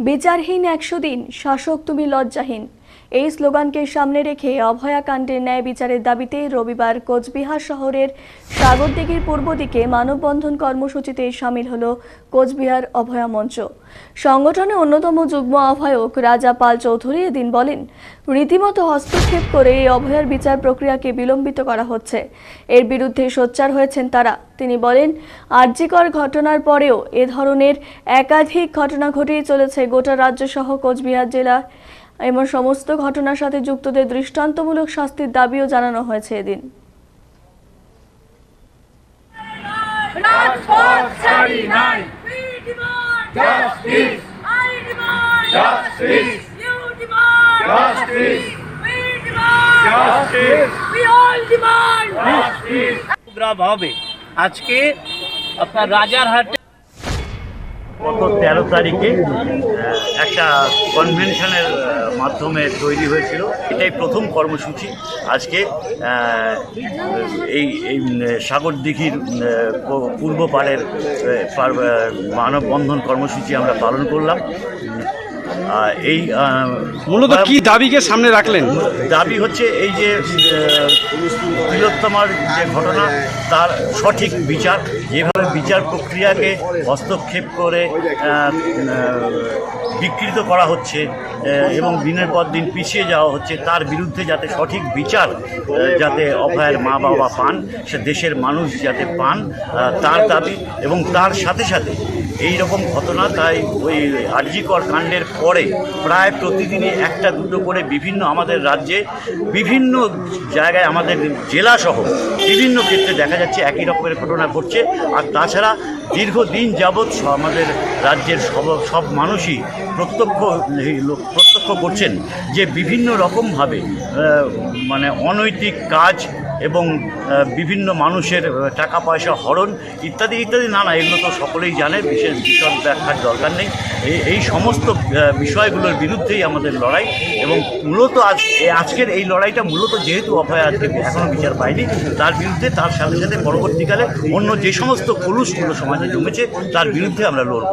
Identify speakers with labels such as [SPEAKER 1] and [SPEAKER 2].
[SPEAKER 1] বিচারহীন 100 দিন, শাসক তুমি লজ্জাহীন। এই স্লোগানকে সামনে রেখে অভয়াকাণ্ডের ন্যায় বিচারের দাবিতে রবিবার কোচবিহার শহরের সাগরদিঘির পূর্ব দিকে মানববন্ধন কর্মসূচিতে সামিল হলো কোচবিহার অভয়া মঞ্চ। সংগঠনের অন্যতম যুগ্ম আহ্বায়ক রাজা পাল চৌধুরী এদিন বলেন, রীতিমতো হস্তক্ষেপ করে এই অভয়ার বিচার প্রক্রিয়াকে বিলম্বিত করা হচ্ছে। এর বিরুদ্ধে সোচ্চার হয়েছেন তারা। তিনি বলেন, আরজিকর ঘটনার পরেও এ ধরনের একাধিক ঘটনা ঘটেই চলেছে গোটা রাজ্য সহ কোচবিহার জেলা। এমন সমস্ত ঘটনার সাথে যুক্তদের দৃষ্টান্তমূলক শাস্তির দাবিও জানানো হয়েছে এদিন।
[SPEAKER 2] আজকে আপনার রাজারহাটে
[SPEAKER 3] গত 13 তারিখে একটা কনভেনশনের মাধ্যমে তৈরি হয়েছিল। এটাই প্রথম কর্মসূচি। আজকে এই সাগরদিঘির পূর্ব পাড়ের মানববন্ধন কর্মসূচি আমরা পালন করলাম। এই
[SPEAKER 4] মূলত কি দাবিকে সামনে রাখলেন?
[SPEAKER 3] দাবি হচ্ছে এই যে তিলোত্তমার যে ঘটনা, তার সঠিক বিচার, যেভাবে বিচার প্রক্রিয়াকে হস্তক্ষেপ করে বিকৃত করা হচ্ছে এবং দিনের পর দিন পিছিয়ে যাওয়া হচ্ছে, তার বিরুদ্ধে যাতে সঠিক বিচার যাতে অভয়ের মা বাবা পান, সে দেশের মানুষ যাতে পান, তার দাবি। এবং তার সাথে সাথে এই রকম ঘটনা, তাই ওই আরজিকর কাণ্ডের পরে প্রায় প্রতিদিনই একটা দুটো করে বিভিন্ন আমাদের রাজ্যে বিভিন্ন জায়গায়, আমাদের জেলাসহ বিভিন্ন ক্ষেত্রে দেখা যাচ্ছে একই রকমের ঘটনা ঘটছে। আর তাছাড়া দীর্ঘদিন যাবৎ আমাদের রাজ্যের সব মানুষই প্রত্যক্ষ করছেন যে বিভিন্ন রকমভাবে মানে অনৈতিক কাজ এবং বিভিন্ন মানুষের টাকা পয়সা হরণ ইত্যাদি ইত্যাদি নানা, এগুলো তো সকলেই জানে, বিশেষ বিশদ ব্যাখ্যার দরকার নেই। এই সমস্ত বিষয়গুলোর বিরুদ্ধেই আমাদের লড়াই। এবং মূলত আজকের এই লড়াইটা মূলত যেহেতু অভয়া আজকে এখনও বিচার পায়নি, তার বিরুদ্ধে, তার সাথে সাথে পরবর্তীকালে অন্য যে সমস্ত কলুষগুলো সমাজে জমেছে তার বিরুদ্ধে আমরা লড়ব।